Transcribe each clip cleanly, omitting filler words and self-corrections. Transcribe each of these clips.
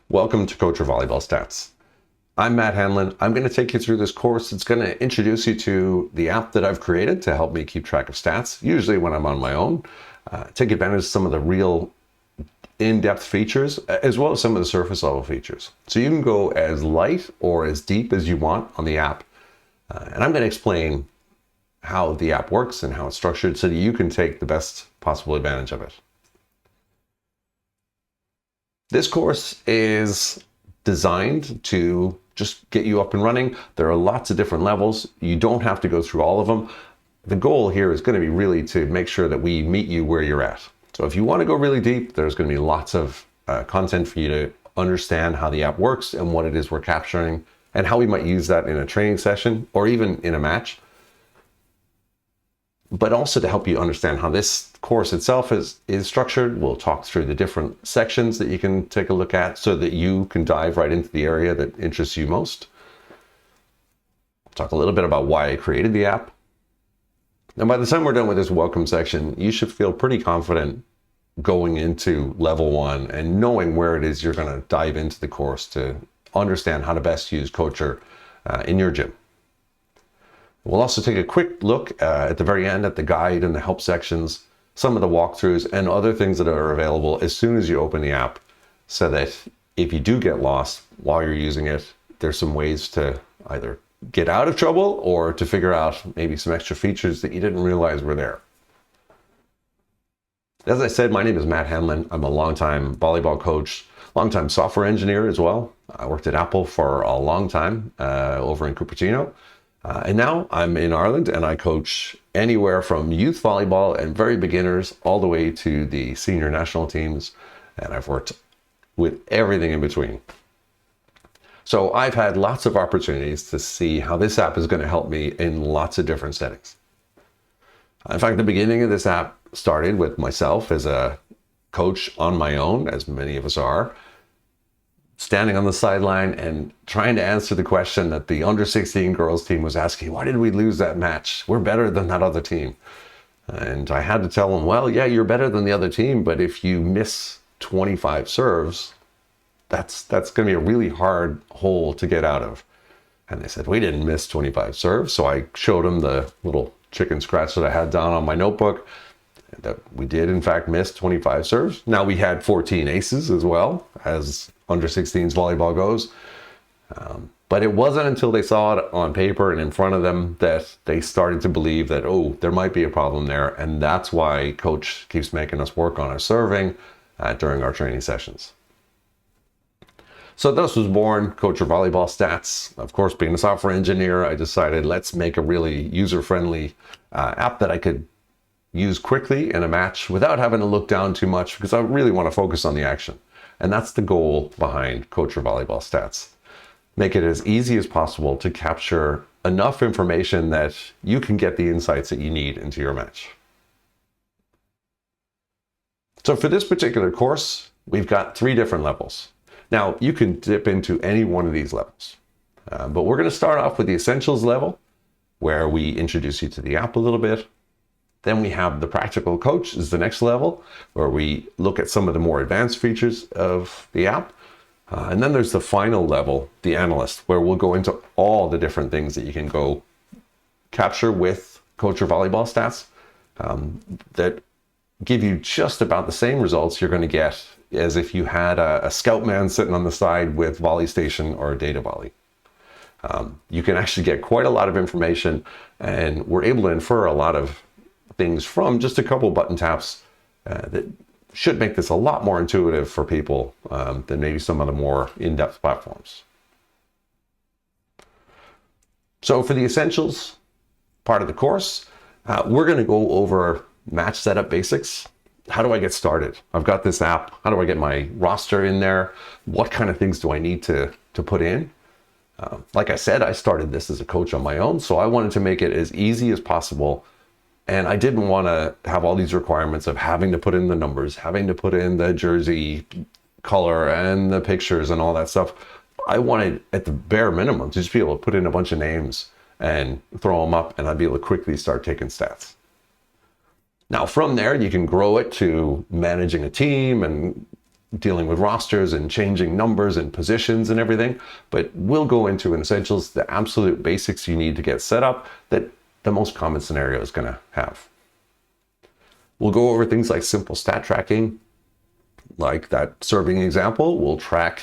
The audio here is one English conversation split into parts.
Welcome to Coachr Volleyball Stats. I'm Matt Hanlon. I'm going to take you through this course. It's going to introduce you to the app that I've created to help me keep track of stats, usually when I'm on my own. Take advantage of some of the real in-depth features, as well as some of the surface level features. So you can go as light or as deep as you want on the app. And I'm going to explain how the app works and how it's structured so that you can take the best possible advantage of it. This course is designed to just get you up and running. There are lots of different levels. You don't have to go through all of them. The goal here is going to be really to make sure that we meet you where you're at. So if you want to go really deep, there's going to be lots of content for you to understand how the app works and what it is we're capturing and how we might use that in a training session or even in a match. But also to help you understand how this course itself is structured. We'll talk through the different sections that you can take a look at so that you can dive right into the area that interests you most. I'll talk a little bit about why I created the app. And by the time we're done with this welcome section, you should feel pretty confident going into level 1 and knowing where it is you're going to dive into the course to understand how to best use Coachr in your gym. We'll also take a quick look at the very end at the guide and the help sections, some of the walkthroughs and other things that are available as soon as you open the app, so that if you do get lost while you're using it, there's some ways to either get out of trouble or to figure out maybe some extra features that you didn't realize were there. As I said, my name is Matt Hanlon. I'm a longtime volleyball coach, longtime software engineer as well. I worked at Apple for a long time over in Cupertino. And now I'm in Ireland and I coach anywhere from youth volleyball and very beginners all the way to the senior national teams. And I've worked with everything in between. So I've had lots of opportunities to see how this app is going to help me in lots of different settings. In fact, the beginning of this app started with myself as a coach on my own, as many of us are, standing on the sideline and trying to answer the question that the under 16 girls team was asking: why did we lose that match? We're better than that other team. And I had to tell them, well, yeah, you're better than the other team, but if you miss 25 serves, that's going to be a really hard hole to get out of. And they said, we didn't miss 25 serves. So I showed them the little chicken scratch that I had down on my notebook, that we did in fact miss 25 serves. Now we had 14 aces as well, as under 16s volleyball goes. But it wasn't until they saw it on paper and in front of them that they started to believe that, oh, there might be a problem there. And that's why Coach keeps making us work on our serving during our training sessions. So this was born, Coachr Volleyball Stats. Of course, being a software engineer, I decided let's make a really user-friendly app that I could use quickly in a match without having to look down too much, because I really want to focus on the action. And that's the goal behind Coachr Volleyball Stats. Make it as easy as possible to capture enough information that you can get the insights that you need into your match. So for this particular course, we've got 3 different levels. Now, you can dip into any one of these levels, but we're going to start off with the Essentials level, where we introduce you to the app a little bit. Then we have the Practical Coach is the next level, where we look at some of the more advanced features of the app. And then there's the final level, the Analyst, where we'll go into all the different things that you can go capture with Coachr Volleyball Stats that give you just about the same results you're going to get as if you had a scout man sitting on the side with Volley Station or Data Volley. You can actually get quite a lot of information, and we're able to infer a lot of things from just a couple button taps that should make this a lot more intuitive for people than maybe some of the more in-depth platforms. So for the Essentials part of the course, we're going to go over match setup basics. How do I get started? I've got this app. How do I get my roster in there? What kind of things do I need to put in? Like I said, I started this as a coach on my own, so I wanted to make it as easy as possible. And I didn't want to have all these requirements of having to put in the numbers, having to put in the jersey color and the pictures and all that stuff. I wanted, at the bare minimum, to just be able to put in a bunch of names and throw them up, and I'd be able to quickly start taking stats. Now from there, you can grow it to managing a team and dealing with rosters and changing numbers and positions and everything, but we'll go into in essentials the absolute basics you need to get set up that the most common scenario is going to have. We'll go over things like simple stat tracking, like that serving example. We'll track,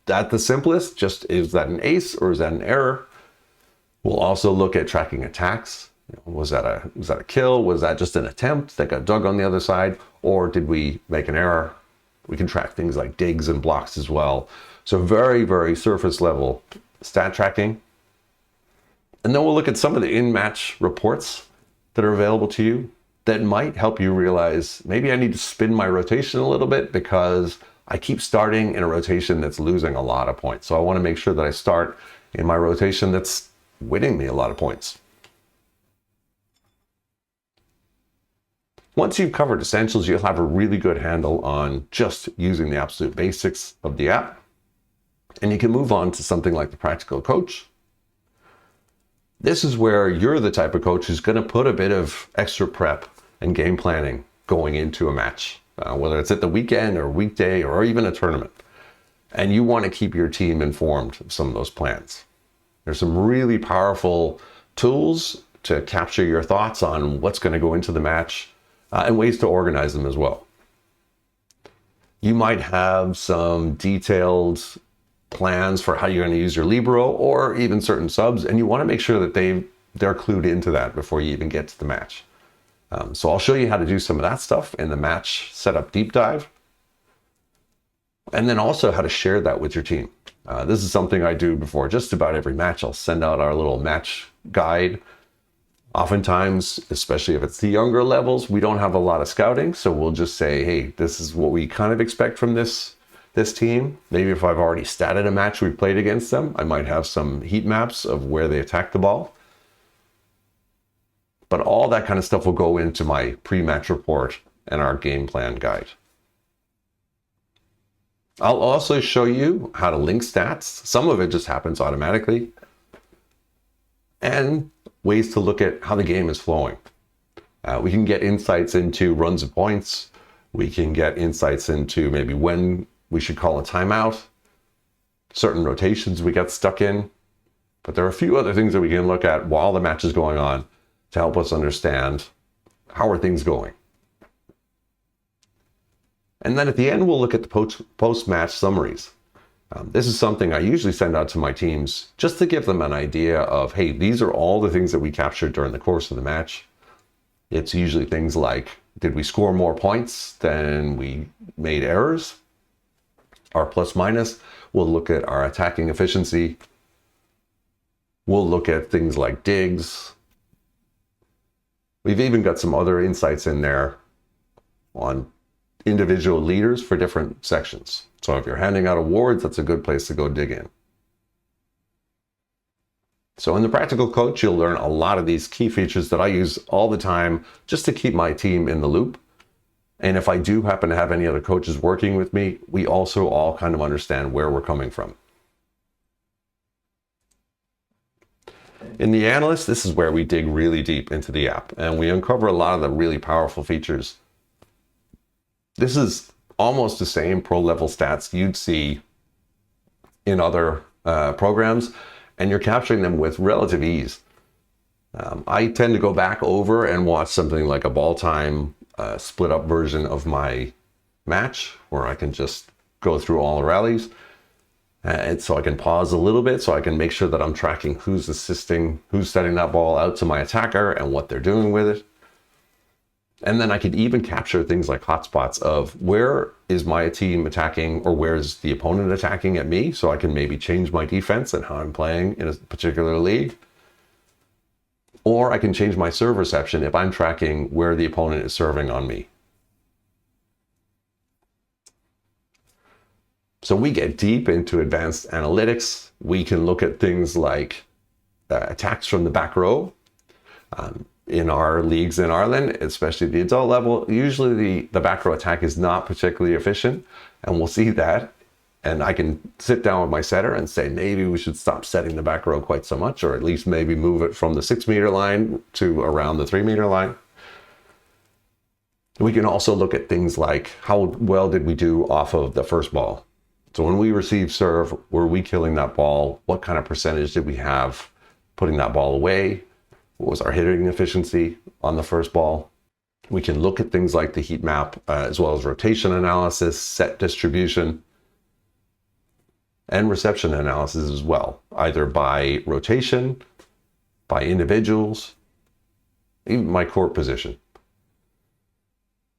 at the simplest, just is that an ace or is that an error? We'll also look at tracking attacks. Was that a kill? Was that just an attempt that got dug on the other side? Or did we make an error? We can track things like digs and blocks as well. So very, very surface level stat tracking. And then we'll look at some of the in-match reports that are available to you that might help you realize maybe I need to spin my rotation a little bit because I keep starting in a rotation that's losing a lot of points. So I want to make sure that I start in my rotation that's winning me a lot of points. Once you've covered essentials, you'll have a really good handle on just using the absolute basics of the app. And you can move on to something like the Practical Coach. This is where you're the type of coach who's going to put a bit of extra prep and game planning going into a match, whether it's at the weekend or weekday or even a tournament. And you want to keep your team informed of some of those plans. There's some really powerful tools to capture your thoughts on what's going to go into the match and ways to organize them as well. You might have some detailed plans for how you're going to use your libero or even certain subs, and you want to make sure that they're clued into that before you even get to the match. So I'll show you how to do some of that stuff in the match setup deep dive, and then also how to share that with your team. This is something I do before just about every match. I'll send out our little match guide. Oftentimes, especially if it's the younger levels, we don't have a lot of scouting, so we'll just say, hey, this is what we kind of expect from this team. Maybe if I've already statted a match we've played against them, I might have some heat maps of where they attack the ball. But all that kind of stuff will go into my pre-match report and our game plan guide. I'll also show you how to link stats. Some of it just happens automatically. And ways to look at how the game is flowing. We can get insights into runs of points. We can get insights into maybe when we should call a timeout, certain rotations we got stuck in. But there are a few other things that we can look at while the match is going on to help us understand how are things going. And then at the end, we'll look at the post-match summaries. This is something I usually send out to my teams just to give them an idea of, hey, these are all the things that we captured during the course of the match. It's usually things like, did we score more points than we made errors? Our plus minus. We'll look at our attacking efficiency. We'll look at things like digs. We've even got some other insights in there on individual leaders for different sections. So if you're handing out awards, that's a good place to go dig in. So in the Practical Coach, you'll learn a lot of these key features that I use all the time just to keep my team in the loop. And if I do happen to have any other coaches working with me, we also all kind of understand where we're coming from. In the Analyst, this is where we dig really deep into the app and we uncover a lot of the really powerful features. This is almost the same pro level stats you'd see in other programs, and you're capturing them with relative ease. I tend to go back over and watch something like a ball time split up version of my match, where I can just go through all the rallies. And so I can pause a little bit so I can make sure that I'm tracking who's assisting, who's setting that ball out to my attacker and what they're doing with it. And then I could even capture things like hotspots of where is my team attacking or where's the opponent attacking at me, so I can maybe change my defense and how I'm playing in a particular league. Or I can change my serve reception if I'm tracking where the opponent is serving on me. So we get deep into advanced analytics. We can look at things like attacks from the back row. In our leagues in Ireland, especially the adult level, usually the back row attack is not particularly efficient, and we'll see that. And I can sit down with my setter and say, maybe we should stop setting the back row quite so much, or at least maybe move it from the 6 meter line to around the 3 meter line. We can also look at things like how well did we do off of the first ball. So when we receive serve, were we killing that ball? What kind of percentage did we have putting that ball away? What was our hitting efficiency on the first ball? We can look at things like the heat map, as well as rotation analysis, set distribution, and reception analysis as well, either by rotation, by individuals, even my court position.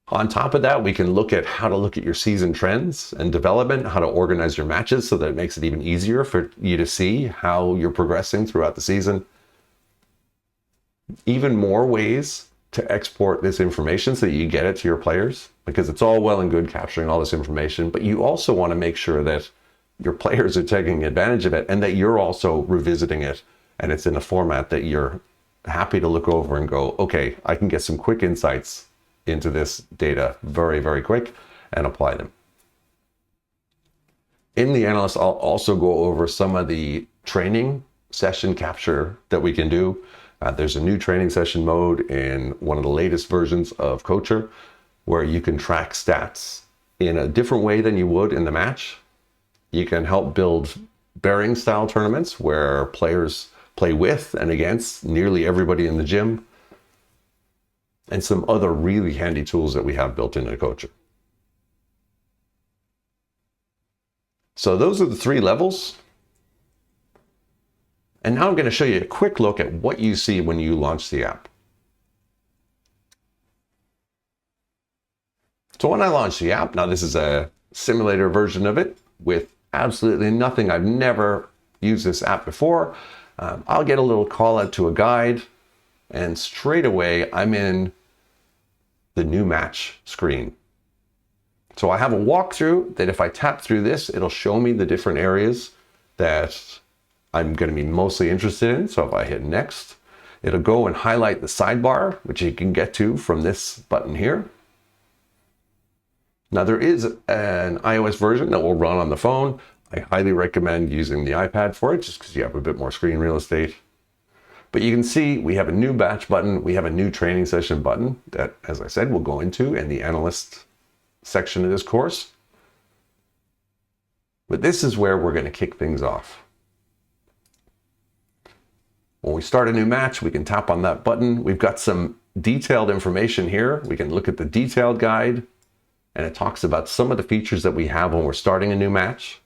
On top of that, we can look at how to look at your season trends and development, how to organize your matches so that it makes it even easier for you to see how you're progressing throughout the season. Even more ways to export this information so that you get it to your players, because it's all well and good capturing all this information, but you also want to make sure that your players are taking advantage of it and that you're also revisiting it and it's in a format that you're happy to look over and go, okay, I can get some quick insights into this data very, very quick and apply them. In the Analyst, I'll also go over some of the training session capture that we can do. There's a new training session mode in one of the latest versions of Coachr where you can track stats in a different way than you would in the match. You can help build bearing style tournaments where players play with and against nearly everybody in the gym, and some other really handy tools that we have built into Coachr. So those are the 3 levels. And now I'm going to show you a quick look at what you see when you launch the app. So when I launch the app, now this is a simulator version of it with absolutely nothing. I've never used this app before. I'll get a little call out to a guide, and straight away I'm in the new match screen. So I have a walkthrough that if I tap through this, it'll show me the different areas that I'm going to be mostly interested in. So if I hit next, it'll go and highlight the sidebar, which you can get to from this button here. Now there is an iOS version that will run on the phone. I highly recommend using the iPad for it just because you have a bit more screen real estate. But you can see we have a new batch button. We have a new training session button that, as I said, we'll go into in the Analyst section of this course. But this is where we're going to kick things off. When we start a new match, we can tap on that button. We've got some detailed information here. We can look at the detailed guide, and it talks about some of the features that we have when we're starting a new match.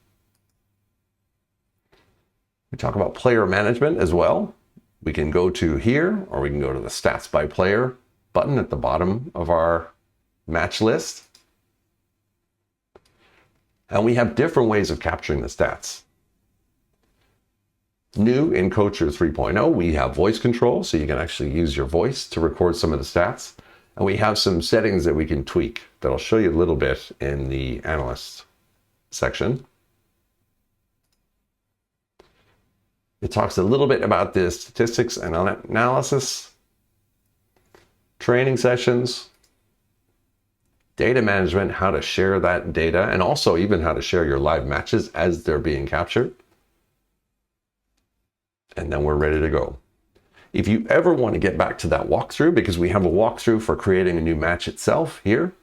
We talk about player management as well. We can go to here, or we can go to the stats by player button at the bottom of our match list. And we have different ways of capturing the stats. New in Coachr 3.0, we have voice control, so you can actually use your voice to record some of the stats. And we have some settings that we can tweak that I'll show you a little bit in the Analyst section. It talks a little bit about the statistics and analysis, training sessions, data management, how to share that data, and also even how to share your live matches as they're being captured. And then we're ready to go. If you ever want to get back to that walkthrough, because we have a walkthrough for creating a new match itself here,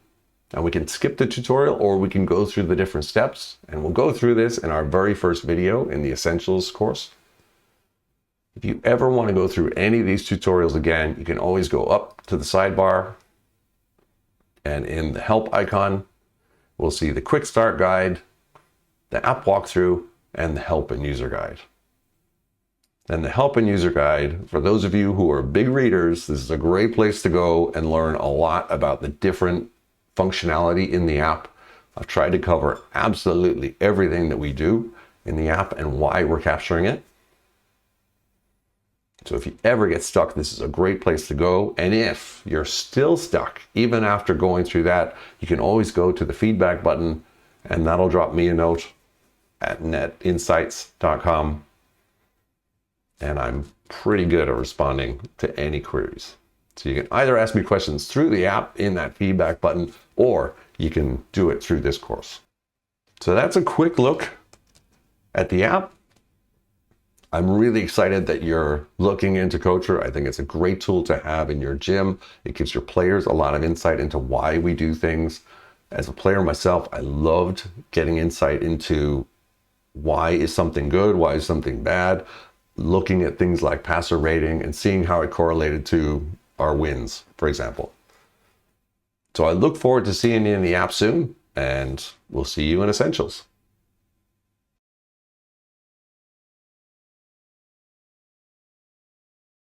and we can skip the tutorial or we can go through the different steps, and we'll go through this in our very first video in the Essentials course. If you ever want to go through any of these tutorials again, you can always go up to the sidebar, and in the help icon, we'll see the quick start guide, the app walkthrough, and the help and user guide. And the help and user guide, for those of you who are big readers, this is a great place to go and learn a lot about the different functionality in the app. I've tried to cover absolutely everything that we do in the app and why we're capturing it. So if you ever get stuck, this is a great place to go. And if you're still stuck, even after going through that, you can always go to the feedback button, and that'll drop me a note at netinsights.com. And I'm pretty good at responding to any queries. So you can either ask me questions through the app in that feedback button, or you can do it through this course. So that's a quick look at the app. I'm really excited that you're looking into Coachr. I think it's a great tool to have in your gym. It gives your players a lot of insight into why we do things. As a player myself, I loved getting insight into why is something good, why is something bad, looking at things like passer rating and seeing how it correlated to our wins, for example. So I look forward to seeing you in the app soon, and we'll see you in Essentials.